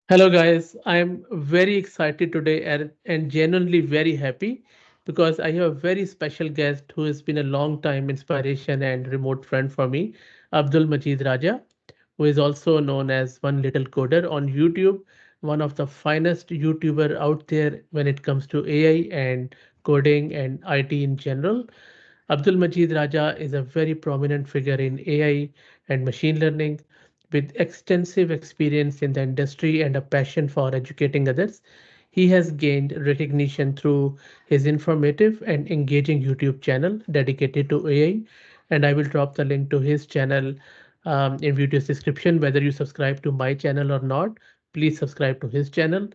Hello, guys. I'm very excited today and genuinely very happy because I have a very special guest who has been a long time inspiration and remote friend for me, Abdul Majed Raja, who is also known as One Little Coder on YouTube, one of the finest YouTuber out there when it comes to AI and coding and IT in general. Abdul Majid Raja is a very prominent figure in AI and machine learning with extensive experience in the industry and a passion for educating others. He has gained recognition through his informative and engaging YouTube channel dedicated to AI. And I will drop the link to his channel in video's description. Whether you subscribe to my channel or not, please subscribe to his channel.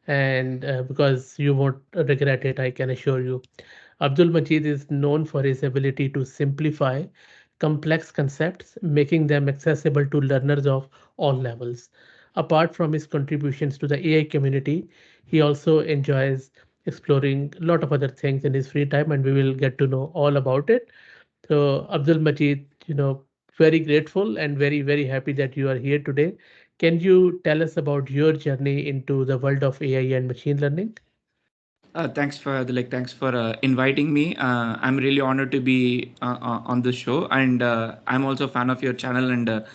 And because you won't regret it, I can assure you. Abdul Majid is known for his ability to simplify complex concepts, making them accessible to learners of all levels. Apart from his contributions to the AI community, he also enjoys exploring a lot of other things in his free time, and we will get to know all about it. So, Abdul Majid, very grateful and very happy that you are here today. Can you tell us about your journey into the world of AI and machine learning? Thanks for inviting me. I'm really honored to be on the show, and I'm also a fan of your channel. And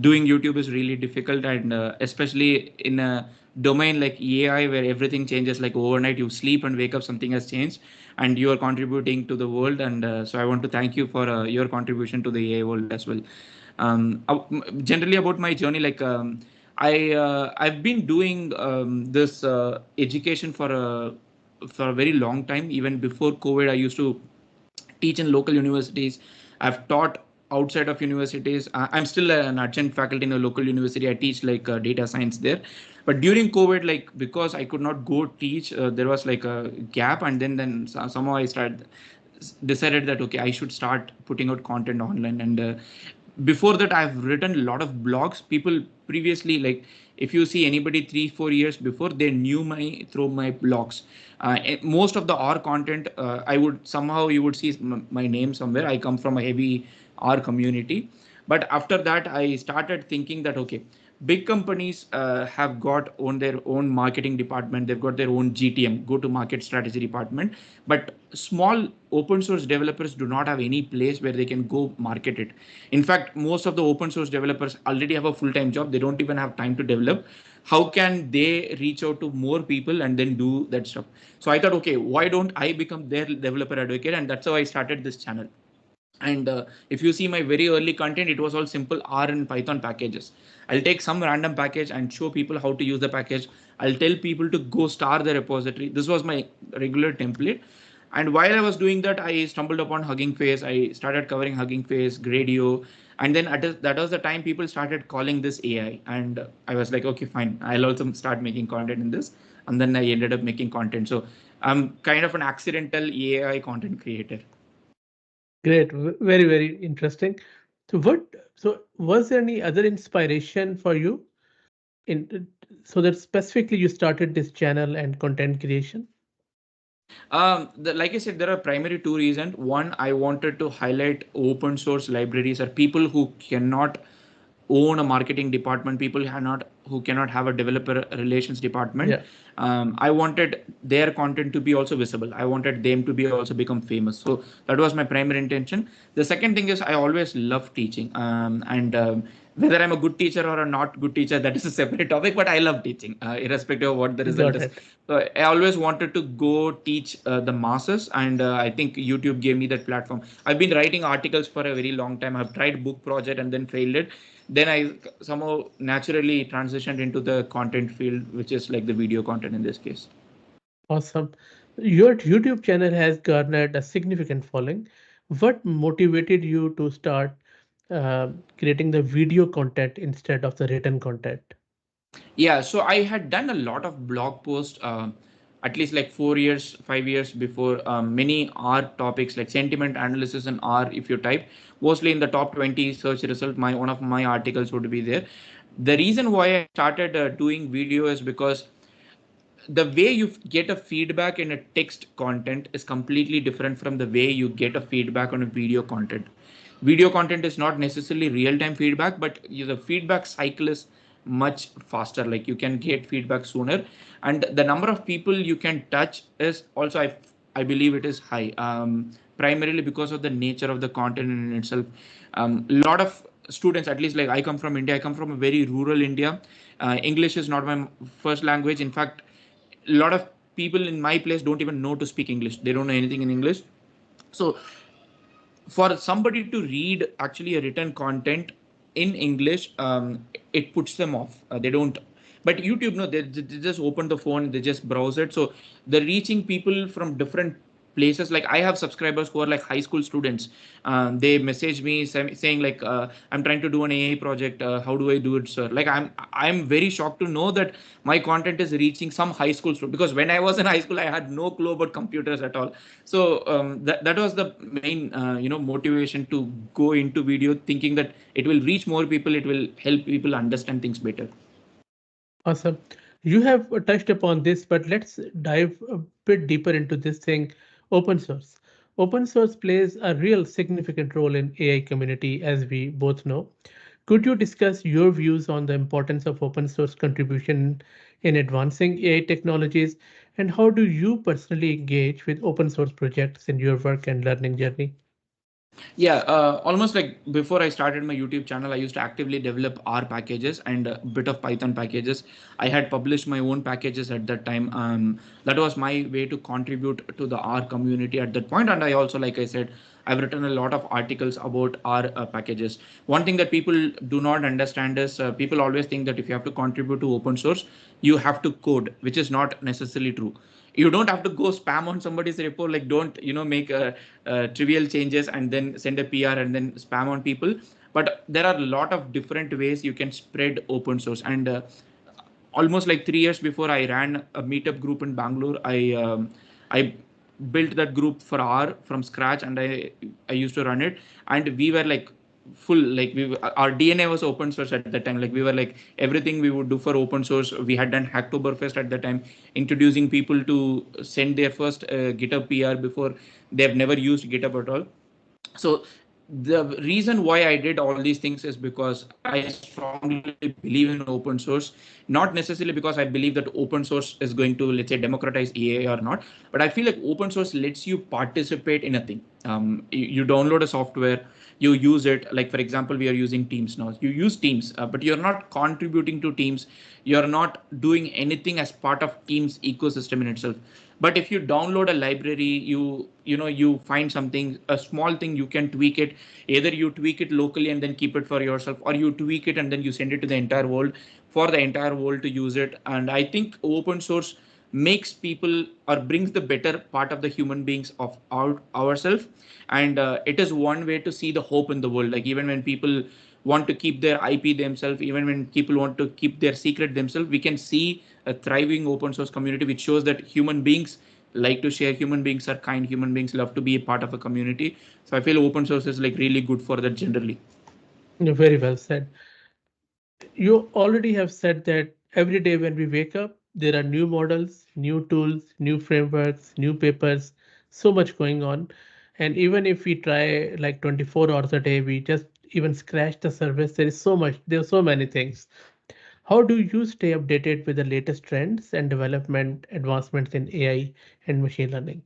doing YouTube is really difficult, and especially in a domain like AI where everything changes like overnight. You sleep and wake up, something has changed, and you are contributing to the world. And so I want to thank you for your contribution to the AI world as well. Generally about my journey, I've been doing this education for a very long time. Even before COVID, I used to teach in local universities. I've taught outside of universities. I'm still an adjunct faculty in a local university. I teach data science there. But during COVID, like because I could not go teach, there was like a gap, and then somehow I started decided that okay, I should start putting out content online. And before that, I've written a lot of blogs. People previously, like if you see anybody 3 4 years before, they knew my through my blogs. Most of the R content, I would somehow you would see my name somewhere. I come from a heavy R community. But after that, I started thinking that okay, big companies have got own their own marketing department. They've got their own GTM, go to market strategy department. But small open source developers do not have any place where they can go market it. In fact, most of the open source developers already have a full time job. They don't even have time to develop. How can they reach out to more people and then do that stuff? So I thought, okay, why don't I become their developer advocate? And that's how I started this channel. And if you see my very early content, it was all simple R and Python packages. I'll take some random package and show people how to use the package. I'll tell people to go star the repository. This was my regular template. And while I was doing that, I stumbled upon Hugging Face. I started covering Hugging Face, Gradio. And then that was the time people started calling this AI. And I was like, okay, fine. I'll also start making content in this. And then I ended up making content. So I'm kind of an accidental AI content creator. Great, very interesting. So was there any other inspiration for you in so that specifically you started this channel and content creation? Like I said, there are primary two reasons. One, I wanted to highlight open source libraries or people who cannot own a marketing department, people who cannot have a developer relations department. Yeah, I wanted their content to be also visible. I wanted them to be also become famous. So that was my primary intention. The second thing is I always love teaching, and whether I'm a good teacher or a not good teacher, that is a separate topic. But I love teaching, irrespective of what the result got is. it. So I always wanted to go teach the masses, and I think YouTube gave me that platform. I've been writing articles for a very long time. I've tried book project and then failed it. Then I somehow naturally transitioned into the content field, which is like the video content in this case. Awesome. Your YouTube channel has garnered a significant following. What motivated you to start creating the video content instead of the written content? Yeah, so I had done a lot of blog posts, at least like 4 years, 5 years before. Many art topics like sentiment analysis and art. If you type, mostly in the top 20 search result, my one of my articles would be there. The reason why I started doing video is because the way you get a feedback in a text content is completely different from the way you get a feedback on a video content. Video content is not necessarily real time feedback, but the feedback cycle is much faster. Like you can get feedback sooner, and the number of people you can touch is also, I believe it is high, primarily because of the nature of the content in itself. A lot of students, at least like I come from India, I come from a very rural India. English is not my first language. In fact, a lot of people in my place don't even know to speak English. They don't know anything in English. So for somebody to read actually a written content in English, it puts them off. They don't. But YouTube, no, they just open the phone, they just browse it. So they're reaching people from different places. Like I have subscribers who are like high school students. They message me saying like, I'm trying to do an AI project. How do I do it, sir? Like I'm very shocked to know that my content is reaching some high school student, because when I was in high school I had no clue about computers at all. So that was the main motivation to go into video, thinking that it will reach more people, it will help people understand things better. Awesome. You have touched upon this, but let's dive a bit deeper into this thing, open source. Open source plays a real significant role in AI community, as we both know. Could you discuss your views on the importance of open source contribution in advancing AI technologies, and how do you personally engage with open source projects in your work and learning journey? Yeah, almost like before I started my YouTube channel, I used to actively develop R packages and a bit of Python packages. I had published my own packages at that time. That was my way to contribute to the R community at that point. And I also, like I said, I've written a lot of articles about R packages. One thing that people do not understand is people always think that if you have to contribute to open source, you have to code, which is not necessarily true. You don't have to go spam on somebody's repo. Like don't make trivial changes and then send a PR and then spam on people. But there are a lot of different ways you can spread open source. And almost like 3 years before, I ran a meetup group in Bangalore. I built that group for R from scratch, and I used to run it. And we were like full, like our DNA was open source at that time. Like we were like everything we would do for open source. We had done Hacktoberfest at that time, introducing people to send their first GitHub PR before they have never used GitHub at all. So the reason why I did all these things is because I strongly believe in open source, not necessarily because I believe that open source is going to, let's say, democratize AI or not, but I feel like open source lets you participate in a thing. You download a software, you use it. Like for example, we are using Teams now. You use Teams, but you're not contributing to Teams. You're not doing anything as part of Teams ecosystem in itself. But if you download a library, you find something, a small thing, you can tweak it. Either you tweak it locally and then keep it for yourself, or you tweak it and then you send it to the entire world for the entire world to use it. And I think open source makes people, or brings the better part of the human beings of ourselves. And it is one way to see the hope in the world. Like even when people want to keep their IP themselves, even when people want to keep their secret themselves, we can see a thriving open source community, which shows that human beings like to share, human beings are kind, human beings love to be a part of a community. So I feel open source is like really good for that generally. Very well said. You already have said that every day when we wake up, there are new models, new tools, new frameworks, new papers, so much going on. And even if we try like 24 hours a day, we just even scratch the surface. There is so much, there are so many things. How do you stay updated with the latest trends and development advancements in AI and machine learning?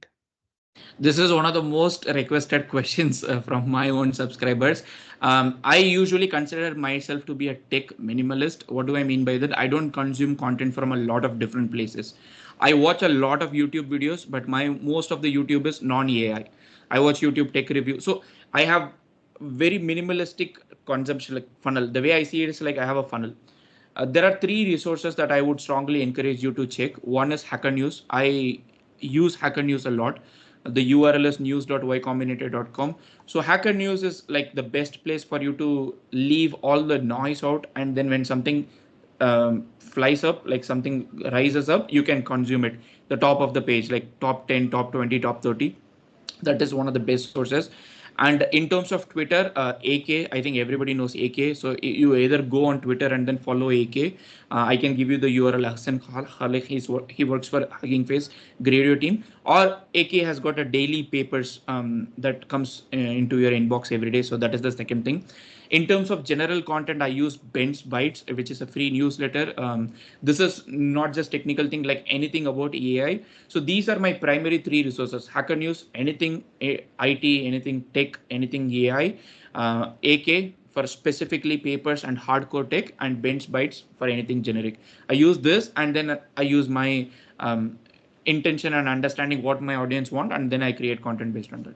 This is one of the most requested questions from my own subscribers. I usually consider myself to be a tech minimalist. What do I mean by that? I don't consume content from a lot of different places. I watch a lot of YouTube videos, but my most of the YouTube is non-AI. I watch YouTube tech review. So I have very minimalistic consumption, like funnel. The way I see it is like I have a funnel. There are three resources that I would strongly encourage you to check. One is Hacker News. I use Hacker News a lot. The URL is news.ycombinator.com. So Hacker News is like the best place for you to leave all the noise out, and then when something flies up, like something rises up, you can consume it. The top of the page, like top 10, top 20, top 30, that is one of the best sources. And in terms of Twitter, AK, I think everybody knows AK. So you either go on Twitter and then follow AK. I can give you the URL. Hassan Khalek, he works for Hugging Face radio team. Or AK has got a daily papers that comes into your inbox every day. So that is the second thing. In terms of general content, I use Ben's Bytes, which is a free newsletter. This is not just technical thing, like anything about AI. So these are my primary three resources: Hacker News, anything IT, anything tech, anything AI, AK for specifically papers and hardcore tech, and Ben's Bytes for anything generic. I use this, and then I use my intention and understanding what my audience want, and then I create content based on that.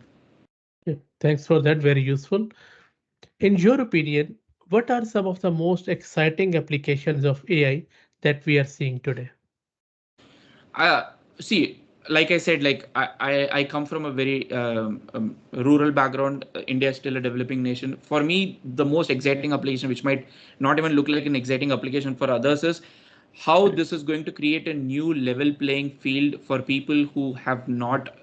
Yeah, thanks for that. Very useful. In your opinion, what are some of the most exciting applications of AI that we are seeing today? I see. Like I said, like I come from a very rural background. India is still a developing nation. For me, the most exciting application, which might not even look like an exciting application for others, is how this is going to create a new level playing field for people who have not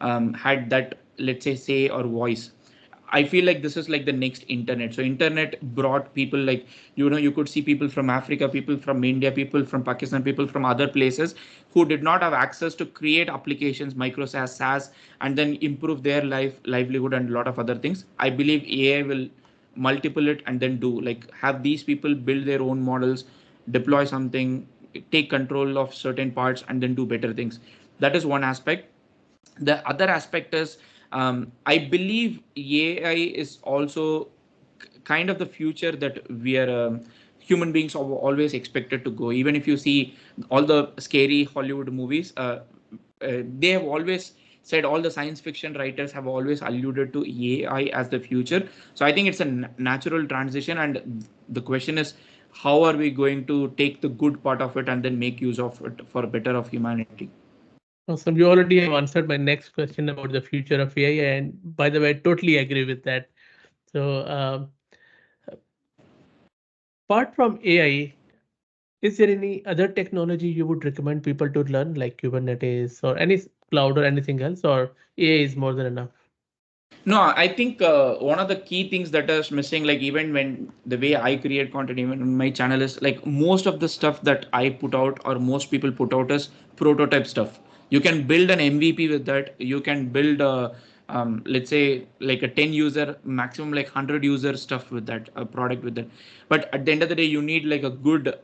had that, let's say or voice. I feel like this is like the next internet. So internet brought people, like, you could see people from Africa, people from India, people from Pakistan, people from other places who did not have access to create applications, micro SaaS, and then improve their livelihood and a lot of other things. I believe AI will multiple it and then do, like, have these people build their own models, deploy something, take control of certain parts, and then do better things. That is one aspect. The other aspect is, I believe AI is also kind of the future that we are, human beings are always expected to go. Even if you see all the scary Hollywood movies, they have always said, all the science fiction writers have always alluded to AI as the future. So I think it's a natural transition, and the question is, how are we going to take the good part of it and then make use of it for better of humanity? Awesome. You already have answered my next question about the future of AI, and by the way, I totally agree with that. So, apart from AI, is there any other technology you would recommend people to learn, like Kubernetes or any cloud or anything else, or AI is more than enough? No, I think one of the key things that is missing, like even when the way I create content, even on my channel, is like most of the stuff that I put out or most people put out is prototype stuff. You can build an MVP with that. You can build a, let's say, like a 10 user, maximum like 100 user stuff with that, a product with that. But at the end of the day, you need like a good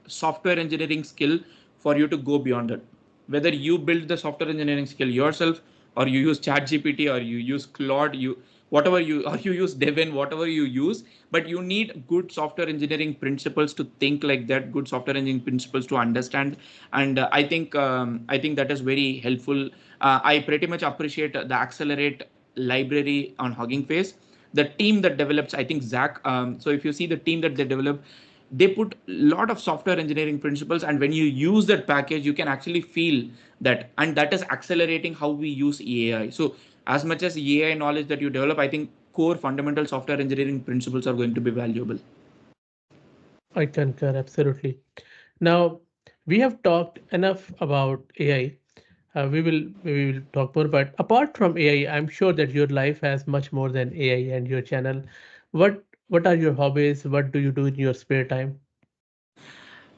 software engineering skill for you to go beyond that. Whether you build the software engineering skill yourself, or you use ChatGPT, or you use Claude, you whatever you or you use Devin, whatever you use, but you need good software engineering principles to think like that, good software engineering principles to understand. And I think that is very helpful. I pretty much appreciate the Accelerate library on Hugging Face. The team that develops, I think Zach. So if you see the team that they develop, they put a lot of software engineering principles, and when you use that package, you can actually feel that, and that is accelerating how we use AI. So as much as AI knowledge that you develop, I think core fundamental software engineering principles are going to be valuable. I concur absolutely. Now, we have talked enough about AI. We will talk more, but apart from AI, I'm sure that your life has much more than AI and your channel. What are your hobbies? What do you do in your spare time?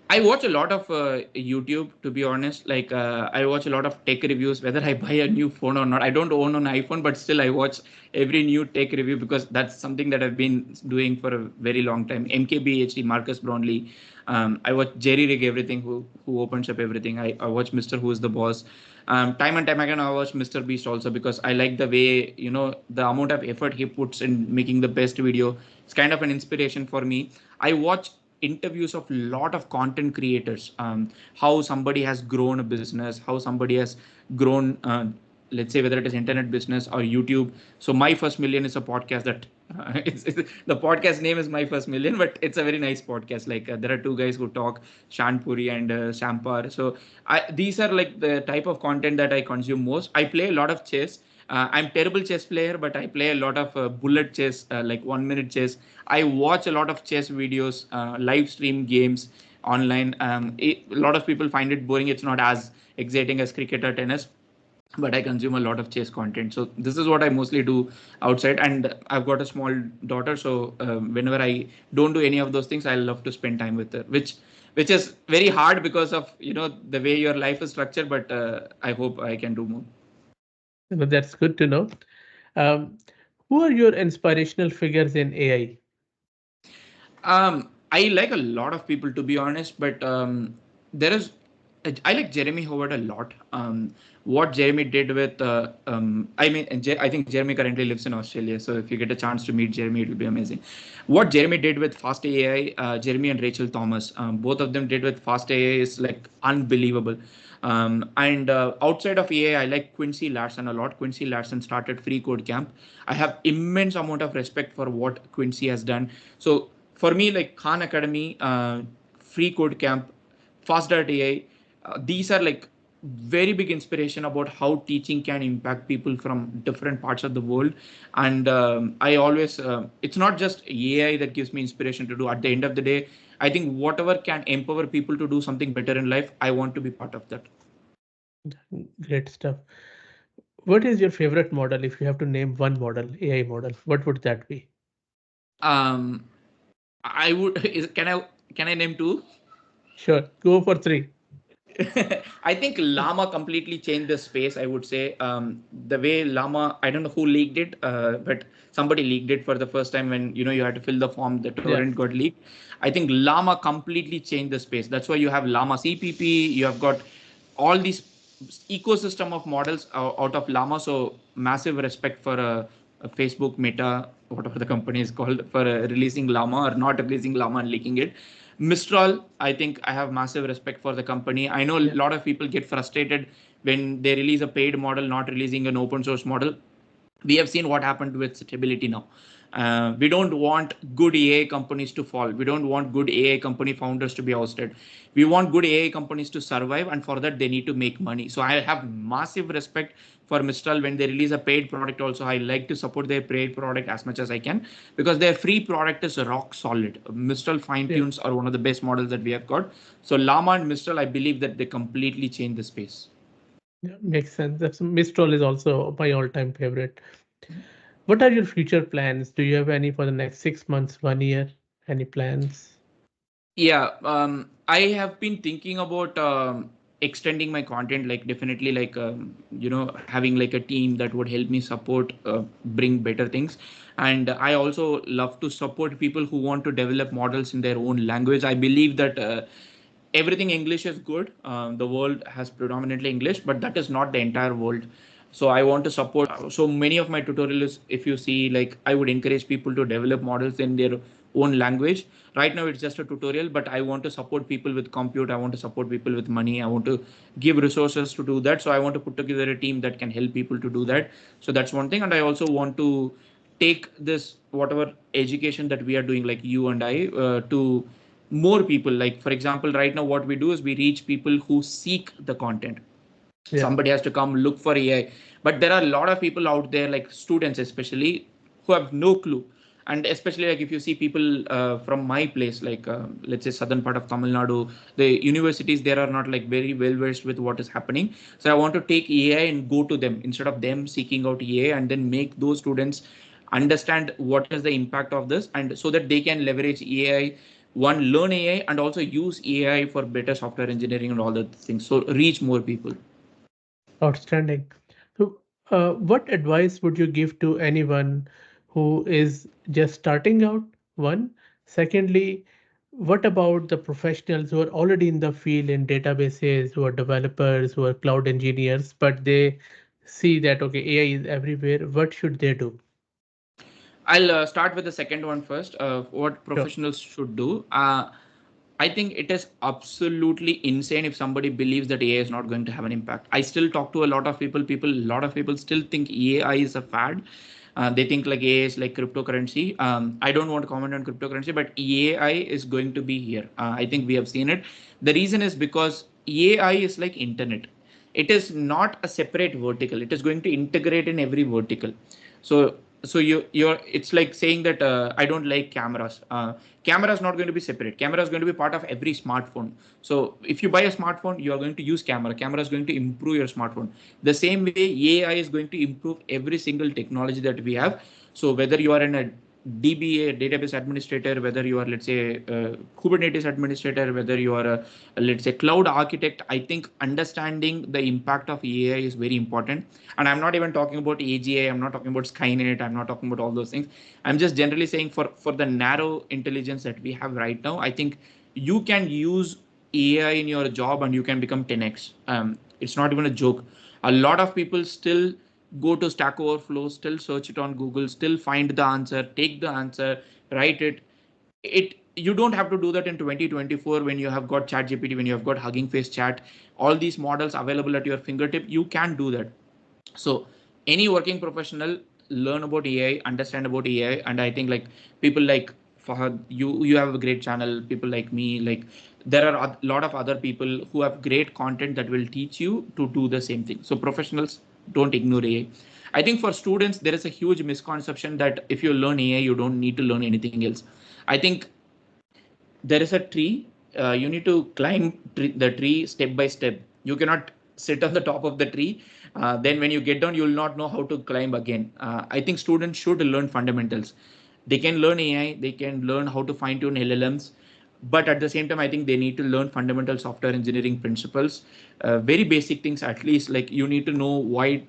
I watch a lot of YouTube, to be honest. Like, I watch a lot of tech reviews, whether I buy a new phone or not. I don't own an iPhone, but still I watch every new tech review because that's something that I've been doing for a very long time. MKBHD, Marcus Brownlee. I watch Jerry Rig everything, who opens up everything. I watch Mr. Who is the Boss. Time and time again, I watch Mr. Beast also because I like the way, the amount of effort he puts in making the best video. It's kind of an inspiration for me. I watch interviews of a lot of content creators, how somebody has grown a business, how somebody has grown, let's say, whether it is internet business or YouTube. So My First Million is a podcast that the podcast name is My First Million, but it's a very nice podcast. Like, there are two guys who talk, Shan Puri and Shampar. So these are like the type of content that I consume most. I play a lot of chess. I'm terrible chess player, but I play a lot of bullet chess, like 1 minute chess. I watch a lot of chess videos, live stream games online. A lot of people find it boring. It's not as exciting as cricket or tennis, but I consume a lot of chess content. So this is what I mostly do outside. And I've got a small daughter, so whenever I don't do any of those things, I love to spend time with her, which is very hard because of the way your life is structured. But I hope I can do more. That's good to know. Um, who are your inspirational figures in AI? I like a lot of people to be honest, but there is I like Jeremy Howard a lot. What Jeremy did with I mean, I think Jeremy currently lives in Australia, so if you get a chance to meet Jeremy, it will be amazing. What Jeremy did with Fast AI, Jeremy and Rachel Thomas, both of them did with Fast AI is like unbelievable. And outside of AI, I like Quincy Larson a lot. Quincy Larson started Free Code Camp. I have immense amount of respect for what Quincy has done. So for me, like Khan Academy, Free Code Camp, Fast.ai, these are like very big inspiration about how teaching can impact people from different parts of the world. And I always, it's not just AI that gives me inspiration to do. At the end of the day, I think whatever can empower people to do something better in life, I want to be part of that. Great stuff. What is your favorite model? If you have to name one model, AI model, what would that be? Um, I would, can I name two? Sure, go for three. I think Llama completely changed the space. I would say the way Llama, I don't know who leaked it, but somebody leaked it for the first time when you had to fill the form. The Yeah, torrent got leaked. I think Llama completely changed the space. That's why you have Llama CPP. You have got all these ecosystem of models out of Llama. So massive respect for Facebook, Meta, whatever the company is called, for releasing Llama or not releasing Llama and leaking it. Mistral, I think I have massive respect for the company. I know a yeah, lot of people get frustrated when they release a paid model, not releasing an open source model. We have seen what happened with stability now. We don't want good AI companies to fall. We don't want good AI company founders to be ousted. We want good AI companies to survive, and for that they need to make money. So I have massive respect for Mistral when they release a paid product. Also, I like to support their paid product as much as I can because their free product is rock solid. Mistral fine yeah, tunes are one of the best models that we have got. So Llama and Mistral, I believe that they completely change the space. yeah. Makes sense. That's Mistral is also my all-time favorite. What are your future plans? Do you have any for the next 6 months, 1 year? Any plans? Yeah, I have been thinking about extending my content, like definitely like having like a team that would help me support, bring better things. And I also love to support people who want to develop models in their own language. I believe that everything English is good. The world has predominantly English, but that is not the entire world. So I want to support. So many of my tutorials, if you see, like I would encourage people to develop models in their own language. Right now, it's just a tutorial, but I want to support people with compute. I want to support people with money. I want to give resources to do that. So I want to put together a team that can help people to do that. So that's one thing. And I also want to take this whatever education that we are doing, like you and I, to more people. Like for example, right now what we do is we reach people who seek the content. Yeah, Somebody has to come look for AI, but there are a lot of people out there, like students especially, who have no clue. And especially like if you see people from my place, like let's say southern part of Tamil Nadu, the universities there are not like very well versed with what is happening. So I want to take AI and go to them instead of them seeking out AI, and then make those students understand what is the impact of this, and so that they can leverage AI, one, learn AI, and also use AI for better software engineering and all the things, so reach more people. outstanding. So, what advice would you give to anyone who is just starting out? One. Secondly, what about the professionals who are already in the field in databases, who are developers, who are cloud engineers, but they see that okay, AI is everywhere. What should they do? I'll start with the second one first. What Sure. professionals should do. I think it is absolutely insane if somebody believes that AI is not going to have an impact. I still talk to a lot of people. A lot of people still think AI is a fad. They think like AI is like cryptocurrency. I don't want to comment on cryptocurrency, but AI is going to be here. I think we have seen it. The reason is because AI is like internet. It is not a separate vertical. It is going to integrate in every vertical. So you're it's like saying that I don't like cameras. Camera is not going to be separate. Camera is going to be part of every smartphone. So if you buy a smartphone, you are going to use camera. Camera is going to improve your smartphone. The same way AI is going to improve every single technology that we have. So whether you are in a DBA, database administrator, whether you are, let's say, Kubernetes administrator, whether you are let's say, cloud architect, I think understanding the impact of AI is very important. And I'm not even talking about AGI, I'm not talking about Skynet, I'm not talking about all those things. I'm just generally saying for the narrow intelligence that we have right now, I think you can use AI in your job and you can become 10x. It's not even a joke. A lot of people still go to Stack Overflow, still search it on Google, still find the answer, take the answer, write it. You don't have to do that in 2024 when you have got ChatGPT, when you have got Hugging Face Chat, all these models available at your fingertip. You can do that. So any working professional learn about AI, understand about AI, and I think like people like Fahad, you have a great channel. People like me, like there are a lot of other people who have great content that will teach you to do the same thing. So professionals, don't ignore AI. I think for students there is a huge misconception that if you learn AI, you don't need to learn anything else. I think there is a tree. You need to climb the tree step by step. You cannot sit on the top of the tree. Then when you get down, you will not know how to climb again. I think students should learn fundamentals. They can learn AI, they can learn how to fine tune LLMs, but at the same time, I think they need to learn fundamental software engineering principles, very basic things at least. Like you need to know why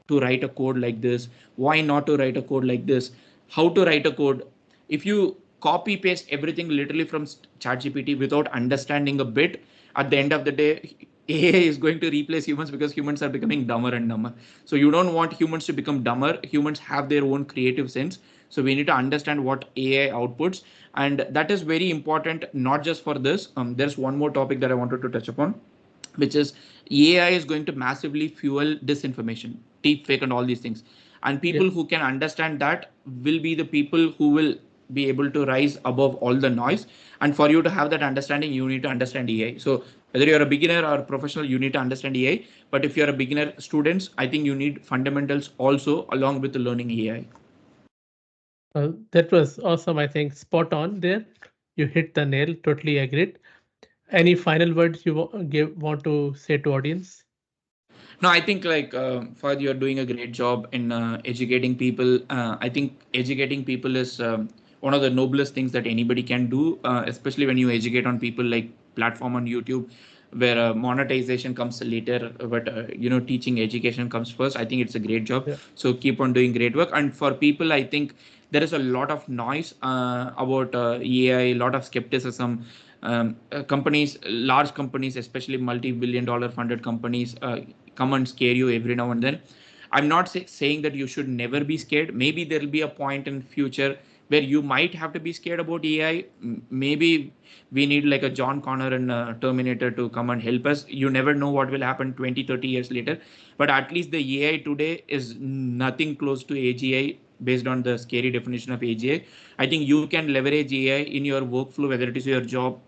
to write a code like this, why not to write a code like this, how to write a code. If you copy paste everything literally from ChatGPT without understanding a bit, at the end of the day, AI is going to replace humans because humans are becoming dumber and dumber. So you don't want humans to become dumber. Humans have their own creative sense. So we need to understand what AI outputs, and that is very important. Not just for this. There's one more topic that I wanted to touch upon, which is AI is going to massively fuel disinformation, deep fake, and all these things. And Yeah. people who can understand that will be the people who will be able to rise above all the noise. And for you to have that understanding, you need to understand AI. So whether you're a beginner or professional, you need to understand AI. But if you're a beginner students, I think you need fundamentals also along with the learning AI. That was awesome. I think spot on there. You hit the nail. Totally agreed. Any final words you want to say to audience? No, I think like Fahad, you're doing a great job in educating people. I think educating people is one of the noblest things that anybody can do, especially when you educate on people like platform on YouTube, where monetization comes later, but teaching education comes first. I think it's a great job. Yeah. So keep on doing great work. And for people, I think there is a lot of noise about AI, a lot of skepticism. Companies, large companies, especially multi-billion dollar funded companies, come and scare you every now and then. I'm not saying that you should never be scared. Maybe there will be a point in future where you might have to be scared about AI. Maybe we need like a John Connor and Terminator to come and help us. You never know what will happen 20, 30 years later. But at least the AI today is nothing close to AGI based on the scary definition of AGI. I think you can leverage AI in your workflow, whether it is your job,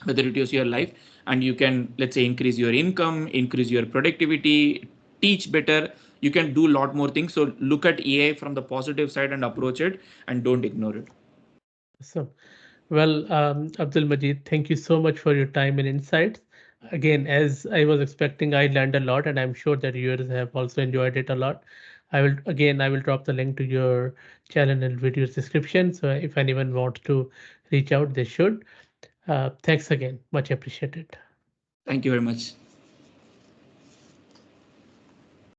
whether it is your life, and you can, let's say, increase your income, increase your productivity, teach better. You can do a lot more things. So look at AI from the positive side and approach it, and don't ignore it. Awesome. Well, Abdul Majid, thank you so much for your time and insights. Again, as I was expecting, I learned a lot, and I'm sure that viewers have also enjoyed it a lot. I will drop the link to your channel and video's description. So if anyone wants to reach out, they should. Thanks again. Much appreciated. Thank you very much.